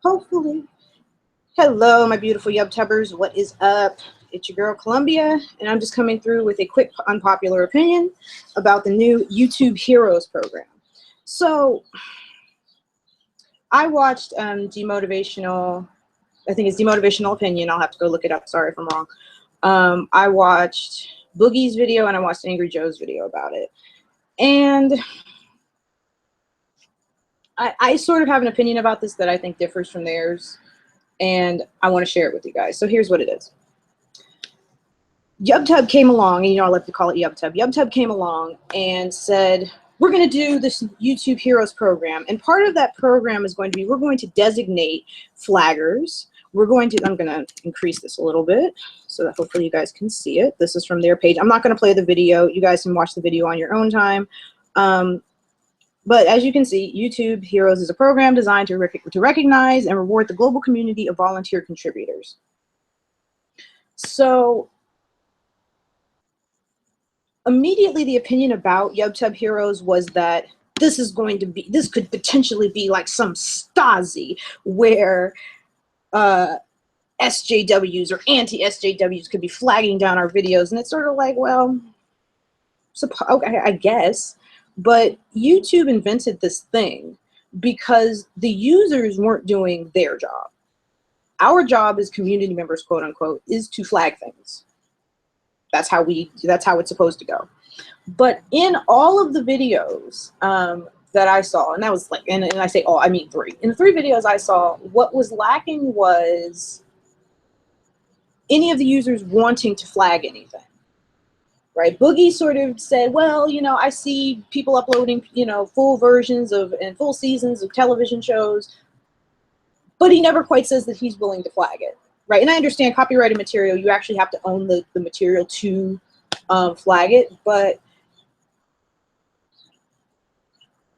Hopefully. Hello, my beautiful YubTubbers. What is up? It's your girl, Columbia, and I'm just coming through with a quick unpopular opinion about the new YouTube Heroes program. So, I watched Demotivational, I think it's Demotivational Opinion. I'll have to go look it up. Sorry if I'm wrong. I watched Boogie's video and I watched Angry Joe's video about it. And I sort of have an opinion about this that I think differs from theirs, and I want to share it with you guys. So here's what it is. YubTub came along, and I like to call it YubTub. YubTub came along and said, we're going to do this YouTube Heroes program, and part of that program is going to be, we're going to designate flaggers. I'm going to increase this a little bit so that hopefully you guys can see it. This is from their page. I'm not going to play the video. You guys can watch the video on your own time. But as you can see, YouTube Heroes is a program designed to recognize and reward the global community of volunteer contributors. So immediately the opinion about YubTub Heroes was that this could potentially be like some Stasi where SJWs or anti-SJWs could be flagging down our videos. And it's sort of like, well, okay, I guess. But YouTube invented this thing because the users weren't doing their job. Our job as community members, quote unquote, is to flag things. That's how it's supposed to go. But in all of the videos that I saw, and that was like, and I say all, I mean three. In the three videos I saw, what was lacking was any of the users wanting to flag anything. Right, Boogie sort of said, well, I see people uploading, full versions of and full seasons of television shows, but he never quite says that he's willing to flag it, right? And I understand copyrighted material, you actually have to own the material to flag it, but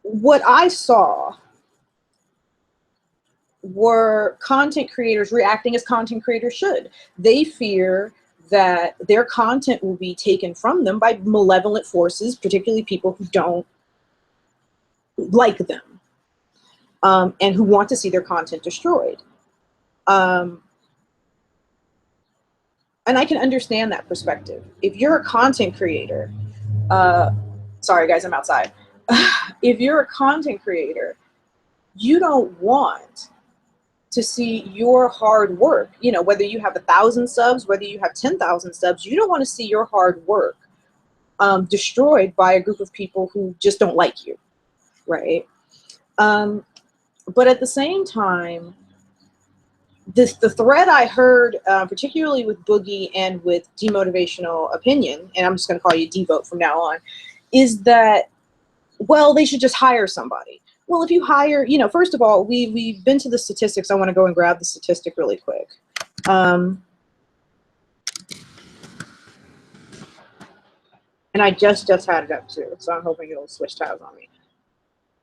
what I saw were content creators reacting as content creators should. They fear that their content will be taken from them by malevolent forces, particularly people who don't like them and who want to see their content destroyed. And I can understand that perspective. If you're a content creator, sorry guys, I'm outside. If you're a content creator, you don't want to see your hard work, whether you have 1,000 subs, whether you have 10,000 subs, you don't want to see your hard work destroyed by a group of people who just don't like you, right? But at the same time, the thread I heard, particularly with Boogie and with Demotivational Opinion, and I'm just going to call you Devote from now on, is that, well, they should just hire somebody. Well, if you hire, first of all, we've been to the statistics. I want to go and grab the statistic really quick. And I just had it up too, so I'm hoping it'll switch tabs on me.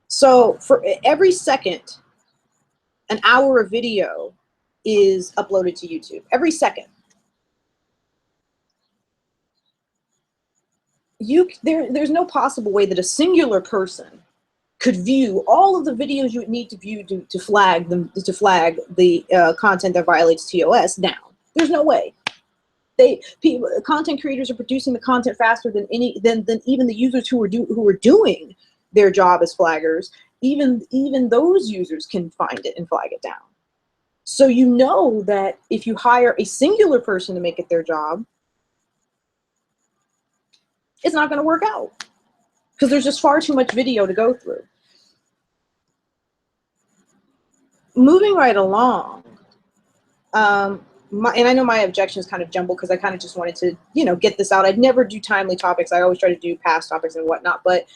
So for every second, an hour of video is uploaded to YouTube. Every second. There's no possible way that a singular person could view all of the videos you would need to view to flag the content that violates TOS down. There's no way. Content creators are producing the content faster than even the users who are doing their job as flaggers. Even those users can find it and flag it down. So you know that if you hire a singular person to make it their job, it's not going to work out because there's just far too much video to go through. Moving right along, and I know my objections kind of jumbled because I kind of just wanted to, get this out. I'd never do timely topics. I always try to do past topics and whatnot. But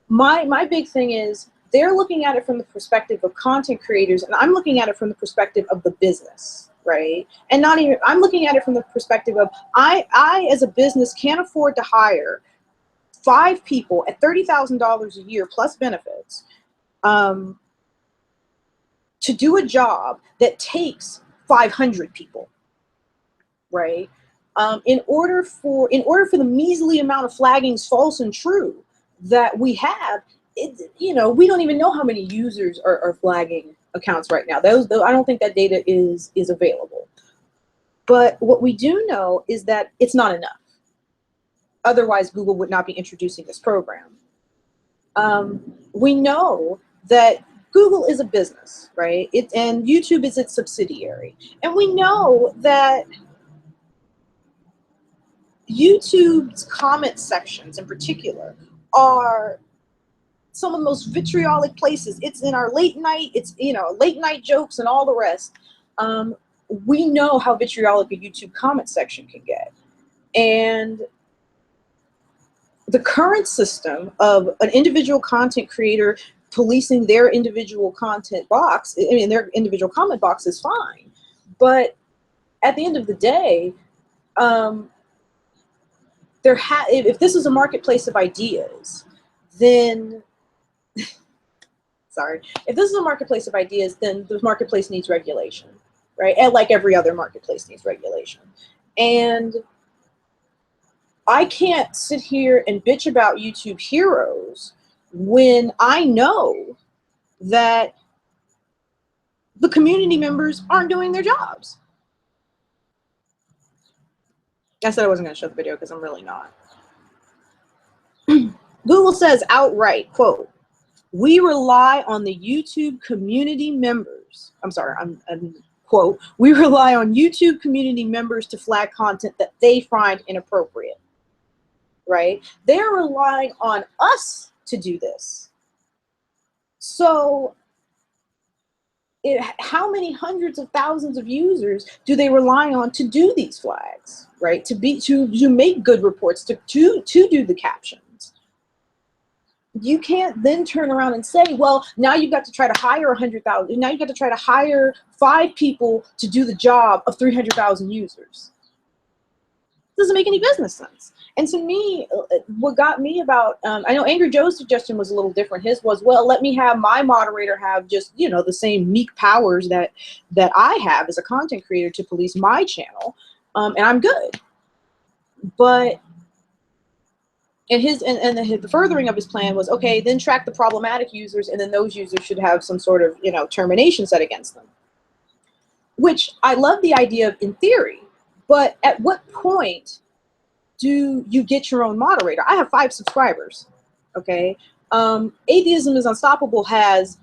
my big thing is they're looking at it from the perspective of content creators, and I'm looking at it from the perspective of the business, right? And I'm looking at it from the perspective of I as a business can't afford to hire 5 people at $30,000 a year plus benefits to do a job that takes 500 people, right? In order for the measly amount of flaggings, false and true, that we have, we don't even know how many users are flagging accounts right now. Those I don't think that data is available. But what we do know is that it's not enough. Otherwise, Google would not be introducing this program. We know that Google is a business, right? And YouTube is its subsidiary. And we know that YouTube's comment sections in particular are some of the most vitriolic places. It's in our late night, it's, you know, late night jokes and all the rest. We know how vitriolic a YouTube comment section can get. And the current system of an individual content creator policing their individual content box, I mean, their individual comment box is fine. But at the end of the day, if this is a marketplace of ideas, then sorry, if this is a marketplace of ideas, then the marketplace needs regulation, right? And like every other marketplace needs regulation. And I can't sit here and bitch about YouTube heroes when I know that the community members aren't doing their jobs. I said I wasn't going to show the video because I'm really not. Google says outright, quote, "We rely on the YouTube community members." I'm sorry, I'm quote, "We rely on YouTube community members to flag content that they find inappropriate." Right? They're relying on us to do this. So how many hundreds of thousands of users do they rely on to do these flags, right? To make good reports, to do the captions. You can't then turn around and say, well, now you've got to try to hire 100,000. Now you've got to try to hire 5 people to do the job of 300,000 users. It doesn't make any business sense. And to me, what got me about, I know Angry Joe's suggestion was a little different. His was, well, let me have my moderator have just, you know, the same meek powers that I have as a content creator to police my channel, and I'm good. But and the furthering of his plan was, okay, then track the problematic users, and then those users should have some sort of, you know, termination set against them. Which I love the idea of in theory, but at what point do you get your own moderator? I have 5 subscribers, okay? Atheism is Unstoppable has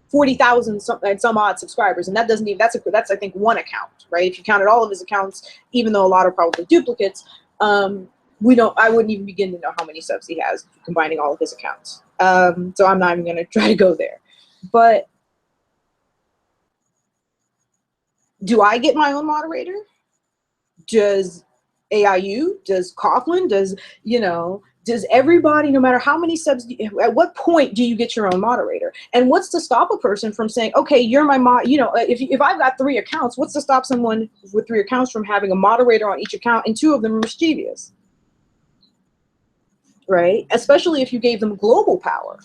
40,000 some odd subscribers, and that doesn't even, that's I think 1 account, right? If you counted all of his accounts, even though a lot are probably duplicates, I wouldn't even begin to know how many subs he has combining all of his accounts. So I'm not even gonna try to go there. But do I get my own moderator? Does AIU, does Coughlan, does, you know, does everybody, no matter how many subs, at what point do you get your own moderator? And what's to stop a person from saying, okay, you're my mod, you know, if I've got 3 accounts, what's to stop someone with 3 accounts from having a moderator on each account and 2 of them are mischievous, right? Especially if you gave them global power.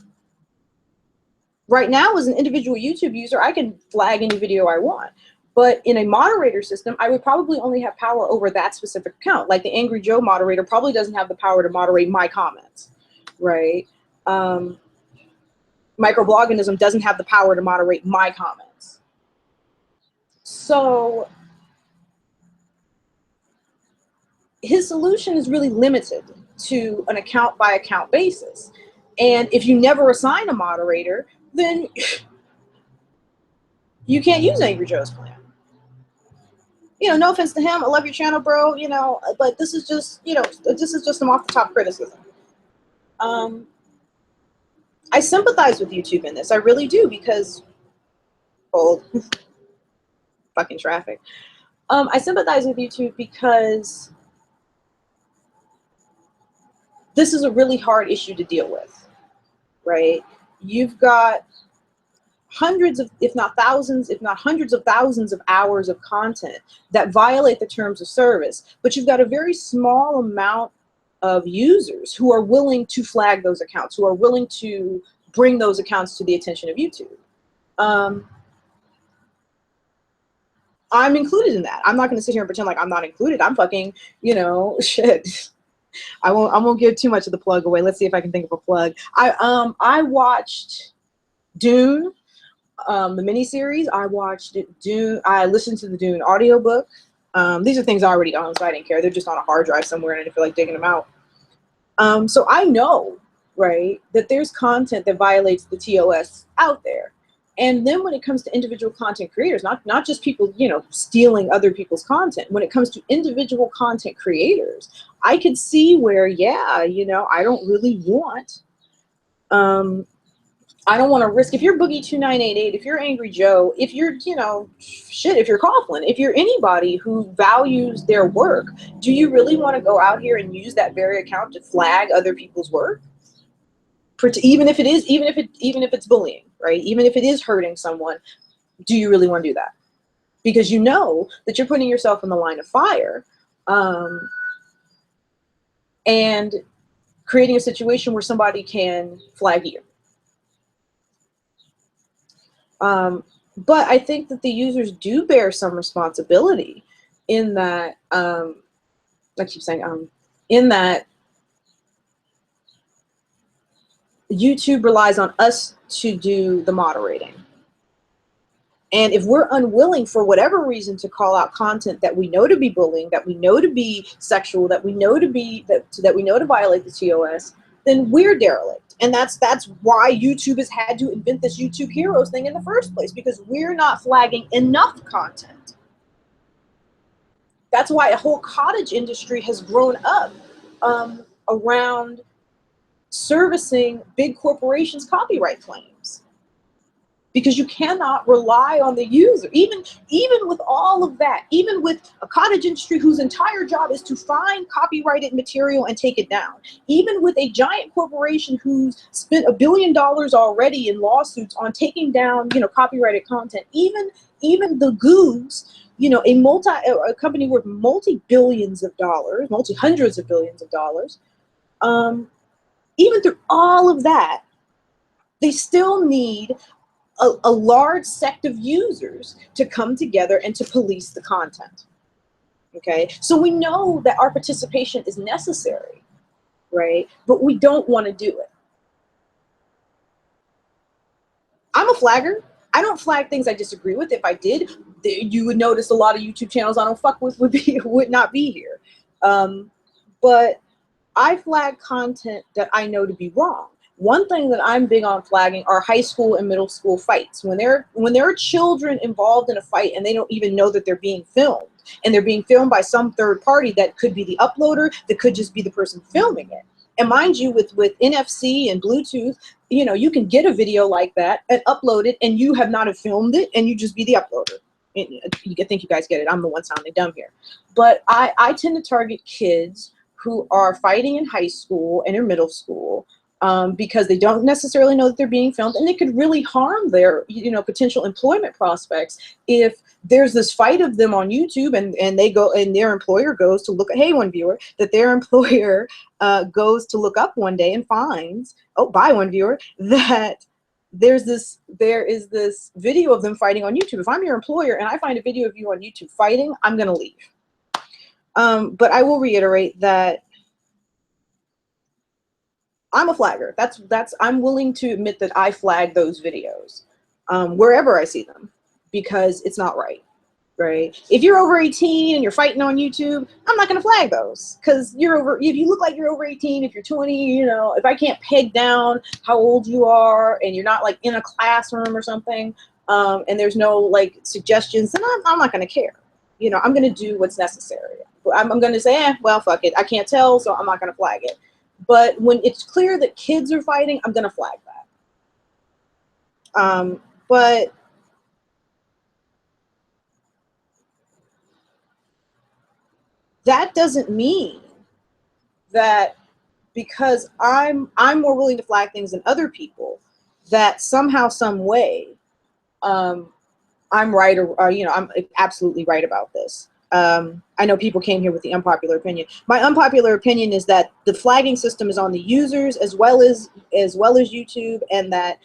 Right now, as an individual YouTube user, I can flag any video I want. But in a moderator system, I would probably only have power over that specific account. Like the Angry Joe moderator probably doesn't have the power to moderate my comments, right? Microbloganism doesn't have the power to moderate my comments. So his solution is really limited to an account by account basis. And if you never assign a moderator, then you can't use Angry Joe's plan. You know, no offense to him, I love your channel, bro, you know, but this is just, you know, this is just some off the top criticism. I sympathize with YouTube in this, I really do, because, fucking traffic. I sympathize with YouTube because this is a really hard issue to deal with, right? You've got hundreds of, if not thousands, if not hundreds of thousands of hours of content that violate the terms of service, but you've got a very small amount of users who are willing to flag those accounts, who are willing to bring those accounts to the attention of YouTube. I'm included in that. I'm not going to sit here and pretend like I'm not included. I'm fucking, you know, shit. I won't give too much of the plug away. Let's see if I can think of a plug. I watched Dune. The miniseries, I watched Dune. I listened to the Dune audiobook. These are things I already own, so I didn't care. They're just on a hard drive somewhere, and I didn't feel like digging them out. So I know, right, that there's content that violates the TOS out there. And then when it comes to individual content creators, not just people, you know, stealing other people's content, when it comes to individual content creators, I could see where, yeah, you know, I don't really want, I don't want to risk, if you're Boogie2988, if you're Angry Joe, if you're, you know, shit, if you're Coughlan, if you're anybody who values their work, do you really want to go out here and use that very account to flag other people's work? Even if it's bullying, right? Even if it is hurting someone, do you really want to do that? Because you know that you're putting yourself in the line of fire, and creating a situation where somebody can flag you. But I think that the users do bear some responsibility in that, I keep saying, in that YouTube relies on us to do the moderating. And if we're unwilling for whatever reason to call out content that we know to be bullying, that we know to be sexual, that we know to be, that we know to violate the TOS, then we're derelict. And that's why YouTube has had to invent this YouTube Heroes thing in the first place, because we're not flagging enough content. That's why a whole cottage industry has grown up around servicing big corporations' copyright claims. Because you cannot rely on the user. Even with all of that, even with a cottage industry whose entire job is to find copyrighted material and take it down, even with a giant corporation who's spent $1 billion already in lawsuits on taking down, you know, copyrighted content, even the Goobs, you know, a company worth multi-billions of dollars, multi-hundreds of billions of dollars, even through all of that, they still need a large sect of users to come together and to police the content. Okay, so we know that our participation is necessary, right? But we don't want to do it. I'm a flagger. I don't flag things I disagree with. If I did, you would notice a lot of YouTube channels I don't fuck with would not be here. But I flag content that I know to be wrong. One thing that I'm big on flagging are high school and middle school fights. When there are children involved in a fight and they don't even know that they're being filmed, and they're being filmed by some third party that could be the uploader, that could just be the person filming it. And mind you, with NFC and Bluetooth, you know, you can get a video like that and upload it, and you have not have filmed it, and you just be the uploader. I think you guys get it. I'm the one sounding dumb here. But I tend to target kids who are fighting in high school and in middle school, because they don't necessarily know that they're being filmed, and it could really harm their, you know, potential employment prospects if there's this fight of them on YouTube, and they go, and their employer goes to look at, hey, one viewer, that their employer goes to look up one day and finds, oh, by one viewer, that there is this video of them fighting on YouTube. If I'm your employer and I find a video of you on YouTube fighting, I'm gonna leave. But I will reiterate that I'm a flagger. I'm willing to admit that I flag those videos wherever I see them, because it's not right, right? If you're over 18 and you're fighting on YouTube, I'm not gonna flag those, because if you look like you're over 18, if you're 20, you know, if I can't peg down how old you are and you're not like in a classroom or something, and there's no like suggestions, then I'm not gonna care. You know, I'm gonna do what's necessary. I'm gonna say, well, fuck it, I can't tell, so I'm not gonna flag it. But when it's clear that kids are fighting, I'm going to flag that. But that doesn't mean that because I'm more willing to flag things than other people, that somehow, some way, I'm right, or you know, I'm absolutely right about this. I know people came here with the unpopular opinion. My unpopular opinion is that the flagging system is on the users as well as YouTube, and that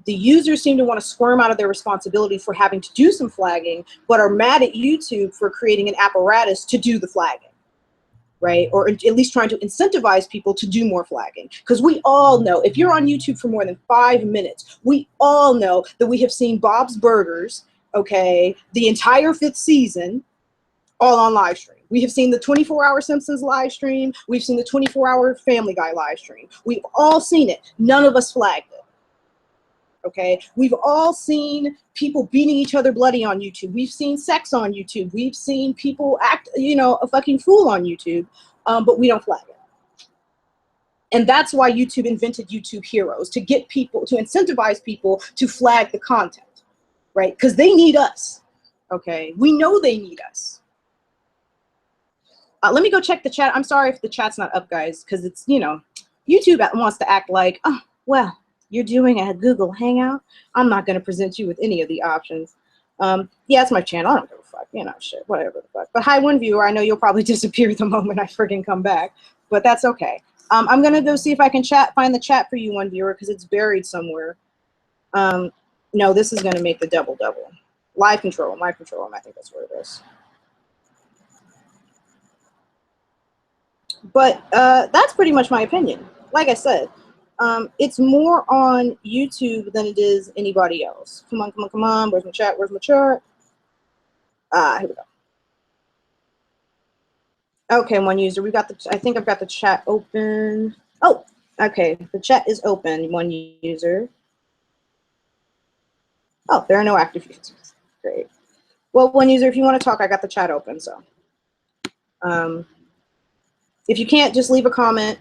the users seem to want to squirm out of their responsibility for having to do some flagging, but are mad at YouTube for creating an apparatus to do the flagging. right? Or at least trying to incentivize people to do more flagging. Because we all know, if you're on YouTube for more than 5 minutes, we all know that we have seen Bob's Burgers, okay, the entire 5th season, all on live stream. We have seen the 24-hour Simpsons live stream. We've seen the 24-hour Family Guy live stream. We've all seen it. None of us flagged it. Okay, we've all seen people beating each other bloody on YouTube. We've seen sex on YouTube. We've seen people act, you know, a fucking fool on YouTube, but we don't flag it. And that's why YouTube invented YouTube Heroes, to get people, to incentivize people to flag the content, right? Because they need us. Okay, we know they need us. Let me go check the chat. I'm sorry if the chat's not up, guys, because it's, you know, YouTube wants to act like, oh, well, you're doing a Google Hangout. I'm not going to present you with any of the options. Yeah, it's my channel. I don't give a fuck. You know, shit, whatever the fuck. But hi, one viewer. I know you'll probably disappear the moment I friggin' come back, but that's okay. I'm going to go see if I can find the chat for you, one viewer, because it's buried somewhere. No, this is going to make the double. Live control. I think that's what it is. But that's pretty much my opinion. Like I said, it's more on YouTube than it is anybody else. Come on. Where's my chat? Here we go. Okay, one user. We got the. I think I've got the chat open. Oh, okay. The chat is open. One user. Oh, there are no active users. Great. Well, one user, if you want to talk, I got the chat open. So, if you can't, just leave a comment,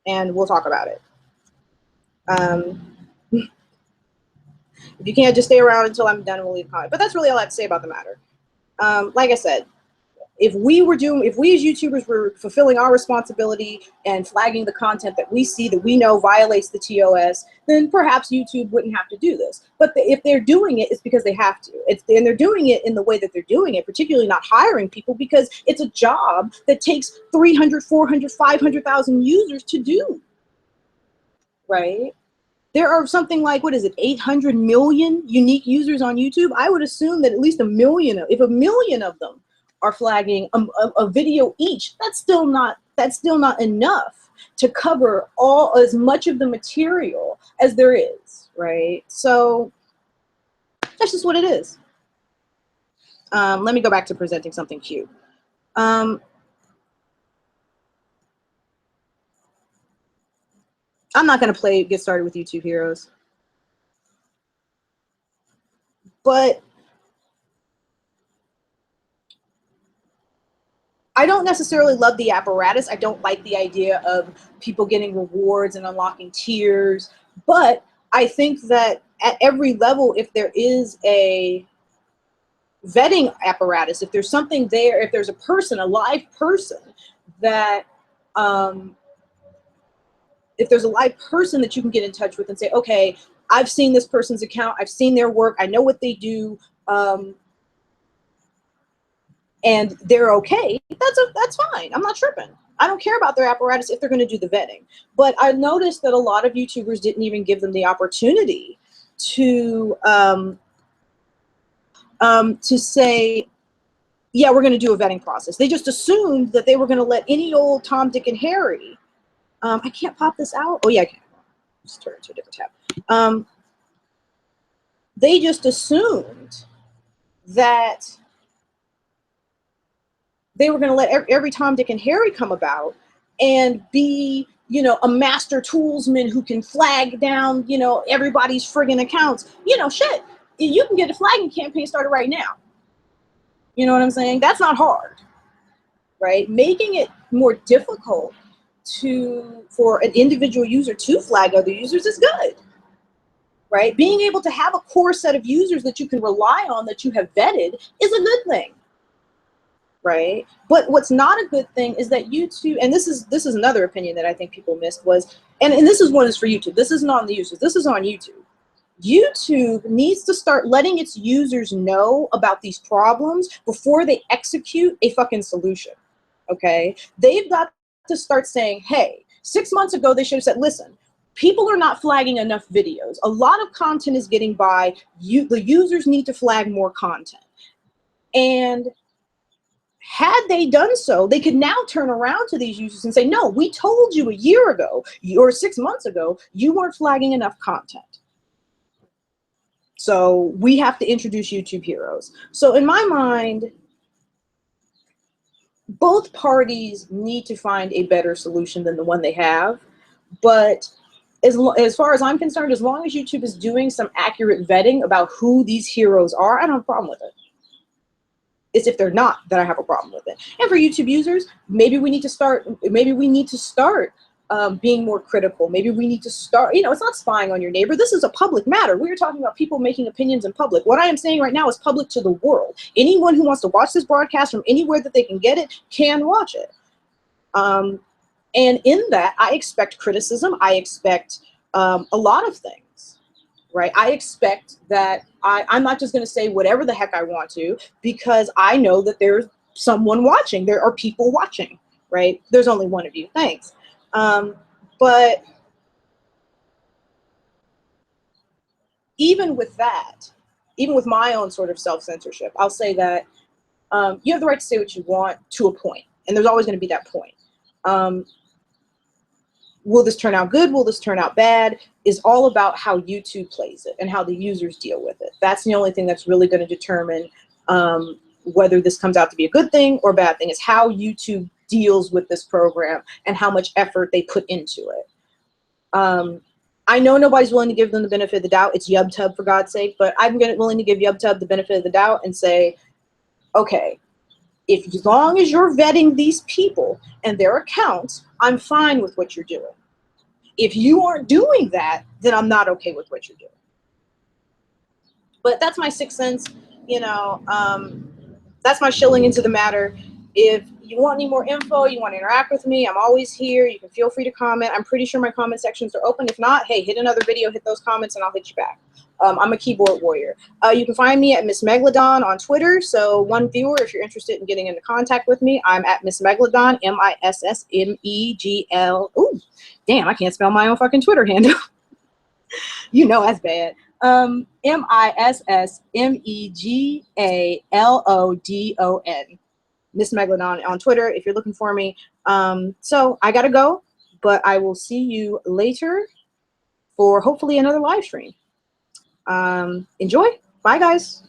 and we'll talk about it. If you can't, just stay around until I'm done and we'll leave a comment. But that's really all I have to say about the matter. Like I said, if we as YouTubers were fulfilling our responsibility and flagging the content that we see that we know violates the TOS, then perhaps YouTube wouldn't have to do this. But if they're doing it, it's because they have to. And they're doing it in the way that they're doing it, particularly not hiring people, because it's a job that takes 300, 400, 500,000 users to do, right? There are something like, what is it, 800 million unique users on YouTube. I would assume that at least a million, if a million of them are flagging a video each, that's still not enough to cover as much of the material as there is, right? So that's just what it is. Let me go back to presenting something cute. I'm not going to get started with YouTube Heroes. But I don't necessarily love the apparatus. I don't like the idea of people getting rewards and unlocking tiers. But I think that at every level, if there is a vetting apparatus, if there's something there, if there's a person, a live person that if there's a live person that you can get in touch with and say, okay, I've seen this person's account, I've seen their work, I know what they do, and they're okay, that's fine. I'm not tripping. I don't care about their apparatus if they're going to do the vetting. But I noticed that a lot of YouTubers didn't even give them the opportunity to say, yeah, we're going to do a vetting process. They just assumed that they were going to let any old Tom, Dick, and Harry. I can't pop this out. Oh, yeah, I can. Just turn it to a different tab. They just assumed that they were going to let every Tom, Dick, and Harry come about and be, you know, a master toolsman who can flag down, you know, everybody's friggin' accounts. You know, shit, you can get a flagging campaign started right now. You know what I'm saying? That's not hard, right? Making it more difficult for an individual user to flag other users is good, right? Being able to have a core set of users that you can rely on, that you have vetted, is a good thing, right? But what's not a good thing is that YouTube, and this is another opinion that I think people missed, was, and this is one is for YouTube, this isn't on the users, this is on YouTube. YouTube needs to start letting its users know about these problems before they execute a fucking solution, okay? They've got to start saying, hey, 6 months ago they should have said, listen, people are not flagging enough videos. A lot of content is getting by. The users need to flag more content. And Had they done so, they could now turn around to these users and say, no, we told you a year ago or 6 months ago, you weren't flagging enough content. So we have to introduce YouTube heroes. So in my mind, both parties need to find a better solution than the one they have. But as far as I'm concerned, as long as YouTube is doing some accurate vetting about who these heroes are, I don't have a problem with it. It's if they're not that I have a problem with it. And for YouTube users, maybe we need to start being more critical. Maybe we need to start, it's not spying on your neighbor. This is a public matter. We are talking about people making opinions in public. What I am saying right now is public to the world. Anyone who wants to watch this broadcast from anywhere that they can get it can watch it. And in that, I expect criticism. I expect a lot of things. Right? I expect that I'm not just going to say whatever the heck I want to, because I know that there's someone watching. There are people watching, right? There's only one of you. Thanks. But even with that, even with my own sort of self-censorship, I'll say that you have the right to say what you want to a point, and there's always going to be that point. Will this turn out good? Will this turn out bad? Is all about how YouTube plays it and how the users deal with it. That's the only thing that's really going to determine whether this comes out to be a good thing or a bad thing. Is how YouTube deals with this program and how much effort they put into it. I know nobody's willing to give them the benefit of the doubt. It's YubTub, for God's sake, but I'm willing to give YubTub the benefit of the doubt and say, okay, as long as you're vetting these people and their accounts, I'm fine with what you're doing. If you aren't doing that, then I'm not okay with what you're doing. But that's my 6 cents, that's my shilling into the matter. If you want any more info, you want to interact with me, I'm always here. You can feel free to comment. I'm pretty sure my comment sections are open. If not, hey, hit another video, hit those comments, and I'll hit you back. I'm a keyboard warrior. You can find me at Miss Megalodon on Twitter. So one viewer, if you're interested in getting into contact with me, I'm at Miss Megalodon, MISSMEGL. Ooh, damn, I can't spell my own fucking Twitter handle. That's bad. MISSMEGALODON. Miss Megalodon on Twitter if you're looking for me. So I gotta go, but I will see you later for hopefully another live stream. Enjoy. Bye, guys.